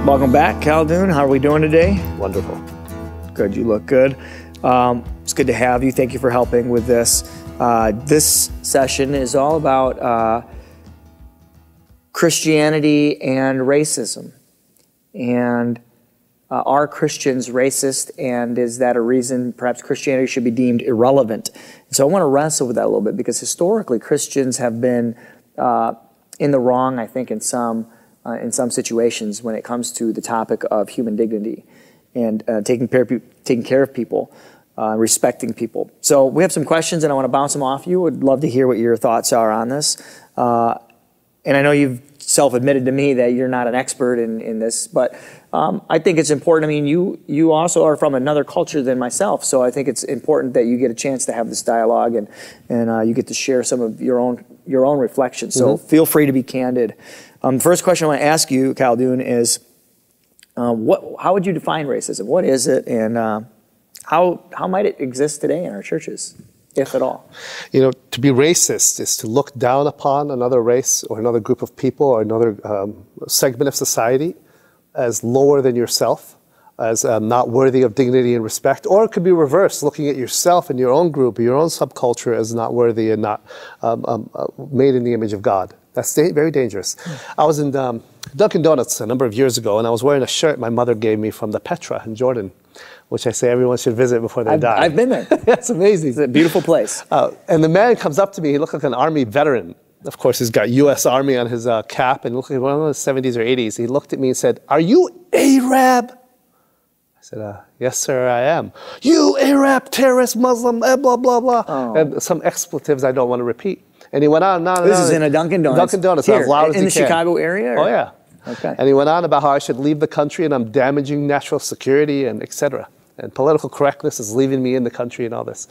Welcome back, Khaldun. How are we doing today? Wonderful. Good, you look good. It's good to have you. Thank you for helping with this. This session is all about Christianity and racism. And are Christians racist, and is that a reason perhaps Christianity should be deemed irrelevant? And so I want to wrestle with that a little bit, because historically Christians have been in the wrong, I think, in some situations when it comes to the topic of human dignity and taking care of people, respecting people. So we have some questions, and I want to bounce them off you. Would love to hear what your thoughts are on this. And I know you've self-admitted to me that you're not an expert in this, but I think it's important. I mean, you also are from another culture than myself, so I think it's important that you get a chance to have this dialogue and you get to share some of your own reflections. So feel free to be candid. The first question I want to ask you, Khaldun, is how would you define racism? What is it, and how might it exist today in our churches, if at all? You know, to be racist is to look down upon another race or another group of people or another segment of society as lower than yourself, as not worthy of dignity and respect. Or it could be reversed, looking at yourself and your own group, your own subculture as not worthy and not made in the image of God. That's very dangerous. I was in Dunkin' Donuts a number of years ago, and I was wearing a shirt my mother gave me from the Petra in Jordan, which I say everyone should visit before they die. I've been there. It's amazing. It's a beautiful place. And the man comes up to me. He looked like an Army veteran. Of course, he's got U.S. Army on his cap, and looked like one of the 70s or 80s. He looked at me and said, "Are you Arab?" I said, "Yes, sir, I am." "You Arab, terrorist, Muslim, blah, blah, blah." Oh. And some expletives I don't want to repeat. And he went on. This is in a Dunkin' Donuts. Dunkin' Donuts, here, as loud as in he the can. Chicago area? Or? Oh, yeah. Okay. And he went on about how I should leave the country and I'm damaging national security and etc. And political correctness is leaving me in the country and all this.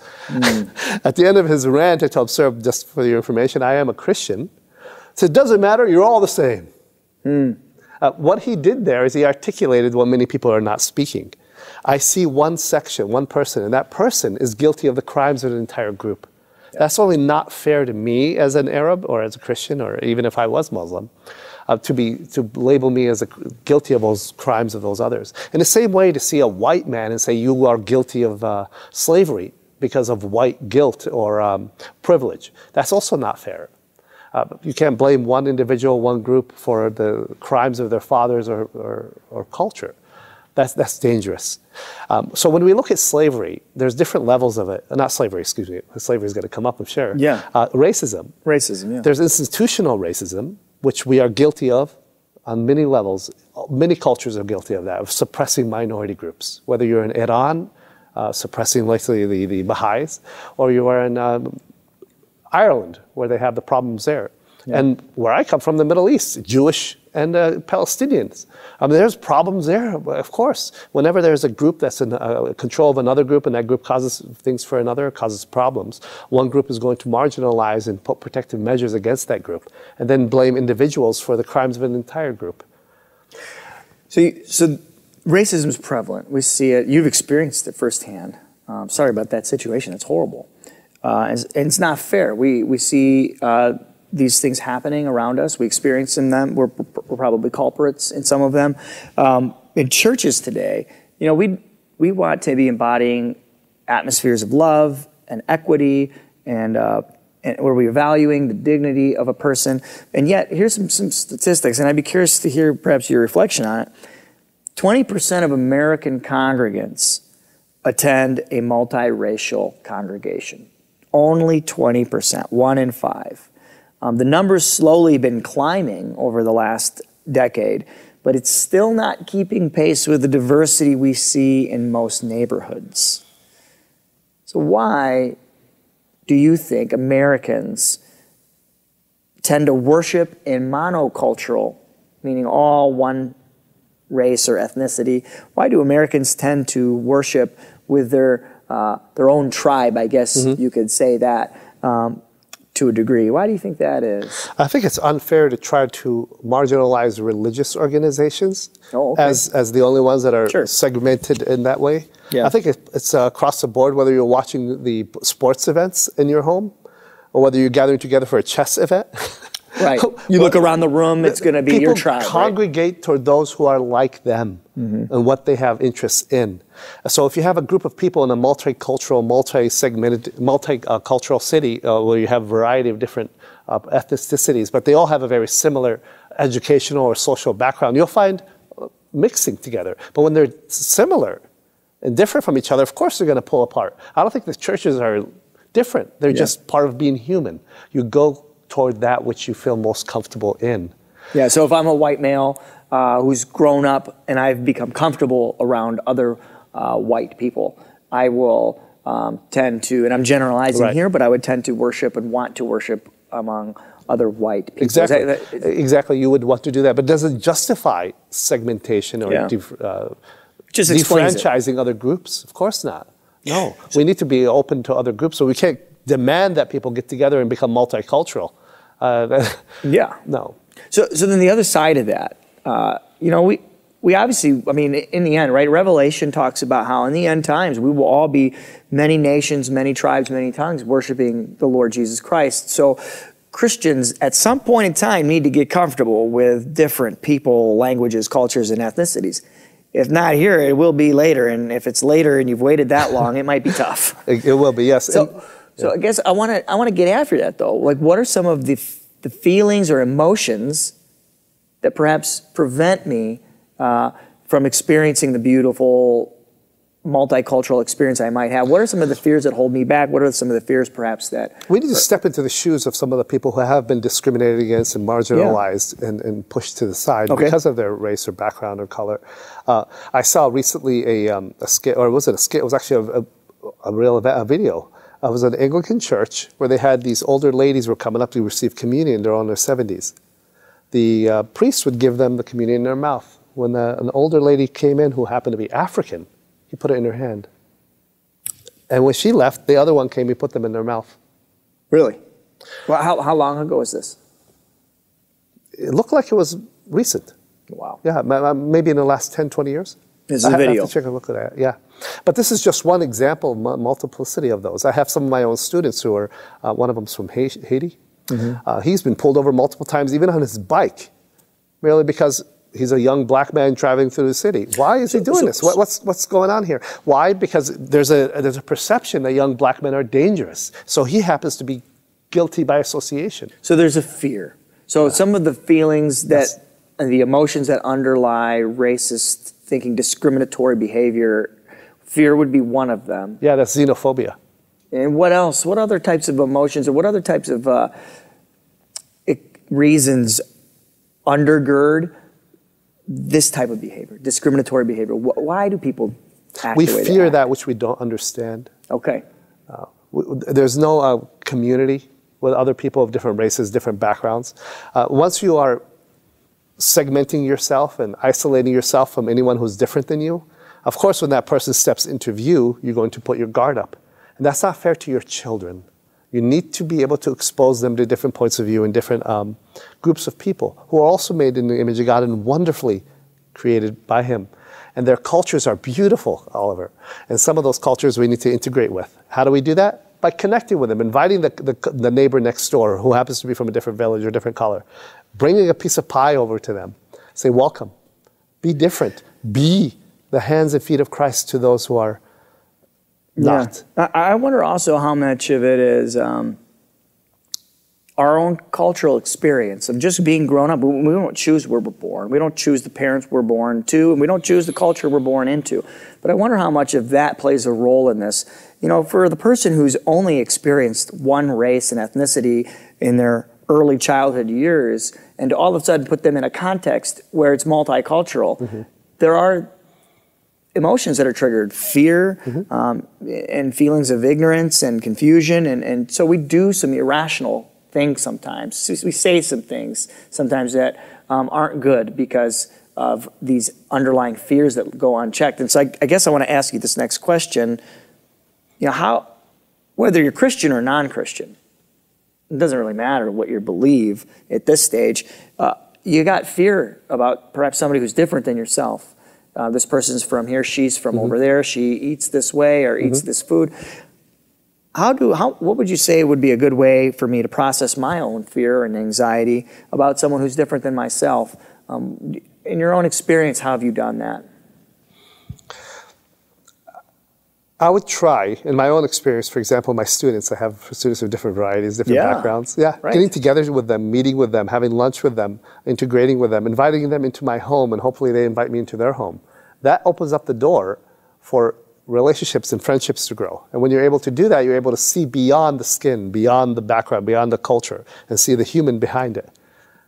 At the end of his rant, I told him, "Sir, just for your information, I am a Christian." He said, "It doesn't matter, you're all the same." What he did there is he articulated what many people are not speaking. I see one section, one person, and that person is guilty of the crimes of an entire group. That's only not fair to me as an Arab or as a Christian, or even if I was Muslim, to label me as guilty of those crimes of those others. In the same way, to see a white man and say you are guilty of slavery because of white guilt or privilege, that's also not fair. You can't blame one individual, one group for the crimes of their fathers or culture. That's dangerous. So when we look at slavery, there's different levels of it. Not slavery, excuse me. Slavery is going to come up, I'm sure. Yeah. Racism. Racism, yeah. There's institutional racism, which we are guilty of on many levels. Many cultures are guilty of that, of suppressing minority groups. Whether you're in Iran, suppressing likely the Baha'is, or you are in Ireland, where they have the problems there. Yeah. And where I come from, the Middle East, Jewish and Palestinians. There's problems there, of course. Whenever there's a group that's in control of another group and that group causes things for another, causes problems, one group is going to marginalize and put protective measures against that group and then blame individuals for the crimes of an entire group. So racism is prevalent. We see it. You've experienced it firsthand. Sorry about that situation. It's horrible. And it's not fair. We see these things happening around us. We experience them. We're probably culprits in some of them. In churches today, you know, we want to be embodying atmospheres of love and equity, and where we're valuing the dignity of a person. And yet, here's some statistics, and I'd be curious to hear perhaps your reflection on it. 20% of American congregants attend a multiracial congregation. Only 20%, 1 in 5. The number's slowly been climbing over the last decade, but it's still not keeping pace with the diversity we see in most neighborhoods. So why do you think Americans tend to worship in monocultural, meaning all one race or ethnicity? Why do Americans tend to worship with their own tribe, I guess you could say that, to a degree? Why do you think that is? I think it's unfair to try to marginalize religious organizations as the only ones that are segmented in that way. Yeah. I think it's across the board, whether you're watching the sports events in your home or whether you're gathering together for a chess event. Right. You look around the room, it's going to be your tribe. People congregate toward those who are like them and what they have interests in. So if you have a group of people in a multicultural, multi-segmented, multicultural city where you have a variety of different ethnicities, but they all have a very similar educational or social background, you'll find mixing together. But when they're similar and different from each other, of course they're going to pull apart. I don't think the churches are different. They're just part of being human. You go toward that which you feel most comfortable in. Yeah, so if I'm a white male who's grown up and I've become comfortable around other white people, I will tend to, and I'm generalizing here, but I would tend to worship and want to worship among other white people. Exactly. Exactly, you would want to do that, but does it justify segmentation or just defranchising other groups? Of course not. No, we need to be open to other groups, so we can't demand that people get together and become multicultural. No. So then the other side of that, we obviously, I mean, in the end, right, Revelation talks about how in the end times we will all be many nations, many tribes, many tongues worshiping the Lord Jesus Christ. So Christians at some point in time need to get comfortable with different people, languages, cultures, and ethnicities. If not here, it will be later. And if it's later and you've waited that long, it might be tough. It will be, yes. So I guess I want to get after that, though. Like, what are some of the feelings or emotions that perhaps prevent me from experiencing the beautiful multicultural experience I might have? What are some of the fears that hold me back? What are some of the fears perhaps that... We need to step into the shoes of some of the people who have been discriminated against and marginalized and pushed to the side because of their race or background or color. I saw recently a skit, or was it a skit? It was actually a video. It was an Anglican church where they had these older ladies were coming up to receive communion. They're all in their 70s. The priest would give them the communion in their mouth. When an older lady came in who happened to be African, he put it in her hand. And when she left, the other one came, he put them in their mouth. Really? Well, how long ago was this? It looked like it was recent. Wow. Yeah, maybe in the last 10, 20 years. There's a video. I have to check a look at that, yeah. But this is just one example of multiplicity of those. I have some of my own students who are, one of them's from Haiti. He's been pulled over multiple times, even on his bike, merely because he's a young black man driving through the city. Why is he doing this? What's going on here? Why? Because there's a perception that young black men are dangerous. So he happens to be guilty by association. So there's a fear. So some of the feelings that, the emotions that underlie racist thinking, discriminatory behavior, fear would be one of them. Yeah, that's xenophobia. And what else? What other types of emotions or what other types of reasons undergird this type of behavior, discriminatory behavior? Why do people act We the way fear they that act? which we don't understand. Okay. There's no community with other people of different races, different backgrounds. Once you are segmenting yourself and isolating yourself from anyone who's different than you, of course, when that person steps into view, you're going to put your guard up. And that's not fair to your children. You need to be able to expose them to different points of view and different groups of people who are also made in the image of God and wonderfully created by Him. And their cultures are beautiful, Oliver. And some of those cultures we need to integrate with. How do we do that? By connecting with them, inviting the neighbor next door who happens to be from a different village or different color, bringing a piece of pie over to them. Say, welcome. Be different. Be the hands and feet of Christ to those who are not. Yeah. I wonder also how much of it is our own cultural experience of just being grown up. We don't choose where we're born. We don't choose the parents we're born to, and we don't choose the culture we're born into. But I wonder how much of that plays a role in this. You know, for the person who's only experienced one race and ethnicity in their early childhood years, and to all of a sudden put them in a context where it's multicultural, there are emotions that are triggered, fear and feelings of ignorance and confusion. And so we do some irrational things sometimes. We say some things sometimes that aren't good because of these underlying fears that go unchecked. And so I guess I want to ask you this next question. You know, whether you're Christian or non-Christian, it doesn't really matter what you believe at this stage. You got fear about perhaps somebody who's different than yourself. This person's from here, she's from over there, she eats this way or eats this food. what would you say would be a good way for me to process my own fear and anxiety about someone who's different than myself? In your own experience, how have you done that? I would try, in my own experience, for example, my students, I have students of different varieties, different backgrounds. Yeah, right. Getting together with them, meeting with them, having lunch with them, integrating with them, inviting them into my home, and hopefully they invite me into their home. That opens up the door for relationships and friendships to grow. And when you're able to do that, you're able to see beyond the skin, beyond the background, beyond the culture, and see the human behind it.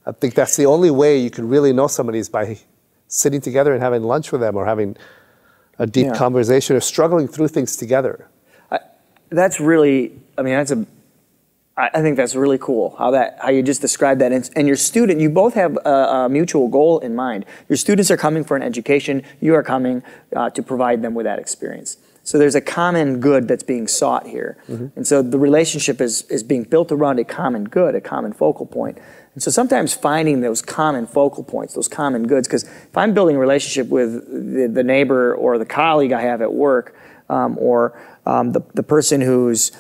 I think that's the only way you can really know somebody is by sitting together and having lunch with them, or having a deep conversation, or struggling through things together. That's really, I think that's really cool, how you just described that. And your student, you both have a mutual goal in mind. Your students are coming for an education, you are coming to provide them with that experience. So there's a common good that's being sought here. And so the relationship is being built around a common good, a common focal point. And so sometimes finding those common focal points, those common goods, because if I'm building a relationship with the neighbor or the colleague I have at work, or the person whose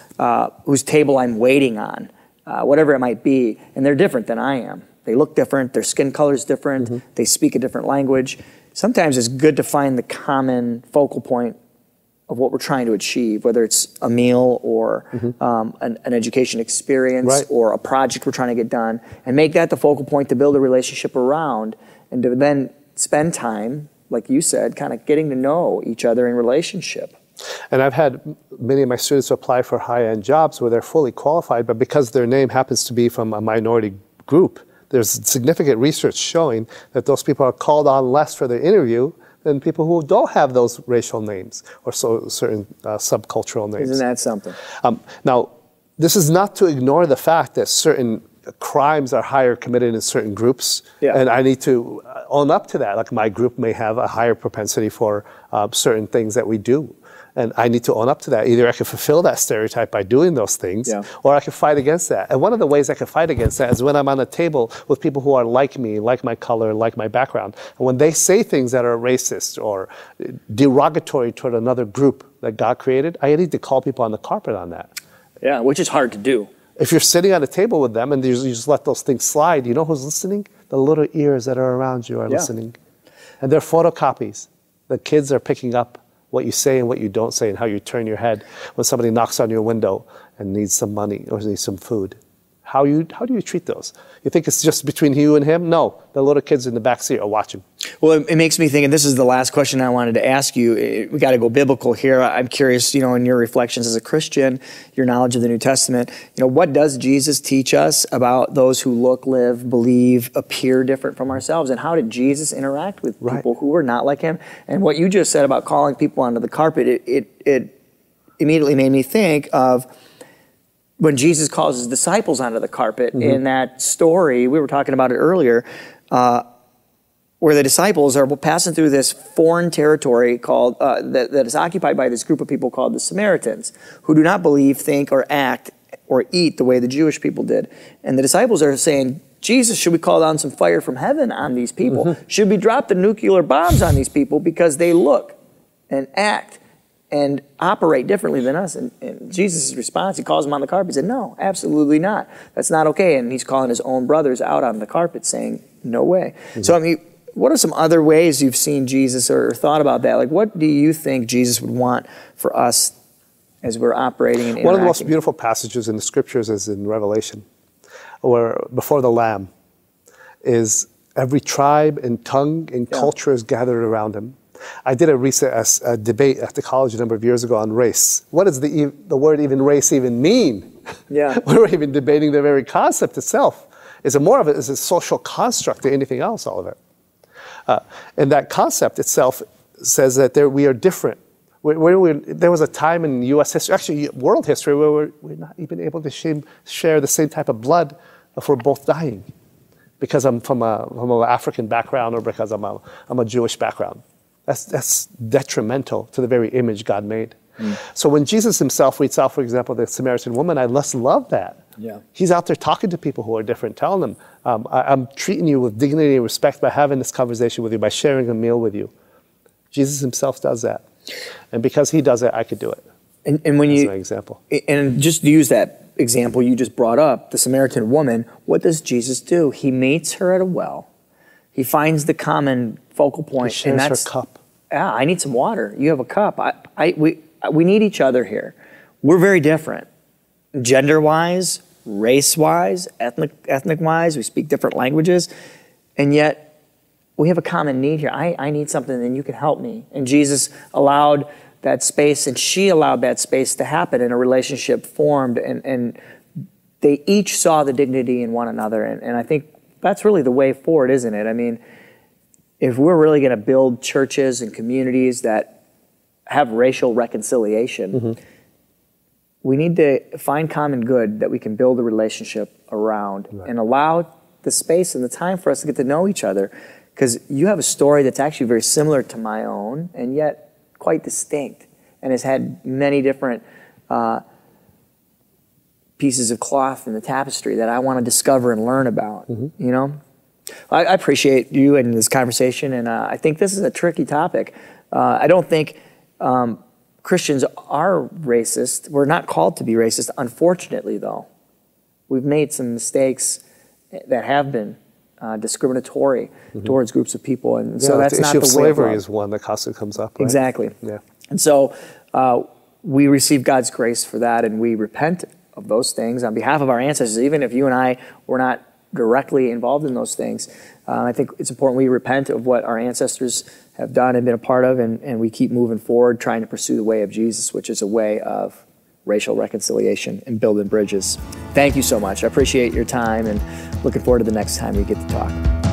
table I'm waiting on, whatever it might be, and they're different than I am. They look different, their skin color is different, they speak a different language. Sometimes it's good to find the common focal point of what we're trying to achieve, whether it's a meal or an education experience or a project we're trying to get done, and make that the focal point to build a relationship around, and to then spend time, like you said, kind of getting to know each other in relationship. And I've had many of my students apply for high-end jobs where they're fully qualified, but because their name happens to be from a minority group, there's significant research showing that those people are called on less for their interview than people who don't have those racial names or certain subcultural names. Isn't that something? Now, this is not to ignore the fact that certain crimes are higher committed in certain groups, and I need to own up to that. Like, my group may have a higher propensity for certain things that we do, and I need to own up to that. Either I can fulfill that stereotype by doing those things, or I can fight against that. And one of the ways I can fight against that is when I'm on a table with people who are like me, like my color, like my background. And when they say things that are racist or derogatory toward another group that God created, I need to call people on the carpet on that. Yeah, which is hard to do. If you're sitting at a table with them and you just let those things slide, you know who's listening? The little ears that are around you are listening. And they're photocopies. The kids are picking up what you say and what you don't say, and how you turn your head when somebody knocks on your window and needs some money or needs some food. How do you treat those? You think it's just between you and him? No, the little kids in the back seat are watching. Well, it makes me think, and this is the last question I wanted to ask you. We got to go biblical here. I'm curious, in your reflections as a Christian, your knowledge of the New Testament, what does Jesus teach us about those who look, live, believe, appear different from ourselves? And how did Jesus interact with people who are not like him? And what you just said about calling people onto the carpet, it immediately made me think of when Jesus calls his disciples onto the carpet in that story, we were talking about it earlier, where the disciples are passing through this foreign territory called that is occupied by this group of people called the Samaritans, who do not believe, think, or act, or eat the way the Jewish people did. And the disciples are saying, Jesus, should we call down some fire from heaven on these people? Should we drop the nuclear bombs on these people because they look and act and operate differently than us? And Jesus' response, he calls them on the carpet. He said, no, absolutely not. That's not okay. And he's calling his own brothers out on the carpet saying, no way. So, what are some other ways you've seen Jesus or thought about that? Like, what do you think Jesus would want for us as we're operating and interacting? One of the most beautiful passages in the scriptures is in Revelation, where before the Lamb is every tribe and tongue and culture is gathered around him. I did a debate at the college a number of years ago on race. What does the word even race even mean? Yeah. We were even debating the very concept itself. Is it more of it as a social construct than anything else, all of it? And that concept itself says that we are different. There was a time in U.S. history, actually world history, where we're not even able to share the same type of blood if we're both dying, because I'm from an African background or because I'm a Jewish background. That's detrimental to the very image God made. So when Jesus himself reads out, for example, the Samaritan woman, I just love that. Yeah. He's out there talking to people who are different, telling them, I'm treating you with dignity and respect by having this conversation with you, by sharing a meal with you. Jesus himself does that. And because he does it, I could do it. And when That's my example. And just to use that example you just brought up, the Samaritan woman, what does Jesus do? He meets her at a well. He finds the common focal point. He shares her cup. Yeah, I need some water. You have a cup. We need each other here. We're very different. Gender-wise, race-wise, ethnic-wise, we speak different languages, and yet we have a common need here. I need something and you can help me. And Jesus allowed that space, and she allowed that space to happen, and a relationship formed, and they each saw the dignity in one another. And I think that's really the way forward, isn't it? I mean, if we're really going to build churches and communities that have racial reconciliation, we need to find common good that we can build a relationship around, and allow the space and the time for us to get to know each other. Because you have a story that's actually very similar to my own, and yet quite distinct, and has had many different pieces of cloth in the tapestry that I want to discover and learn about. You know, I appreciate you and this conversation, and I think this is a tricky topic. I don't think Christians are racist. We're not called to be racist, unfortunately, though. We've made some mistakes that have been discriminatory towards groups of people, and so that's not the way. The issue of slavery is one that constantly comes up, right? Exactly. Yeah. And so we receive God's grace for that, and we repent of those things on behalf of our ancestors, even if you and I were not directly involved in those things. I think it's important we repent of what our ancestors have done and been a part of, and we keep moving forward, trying to pursue the way of Jesus, which is a way of racial reconciliation and building bridges. Thank you so much. I appreciate your time, and looking forward to the next time we get to talk.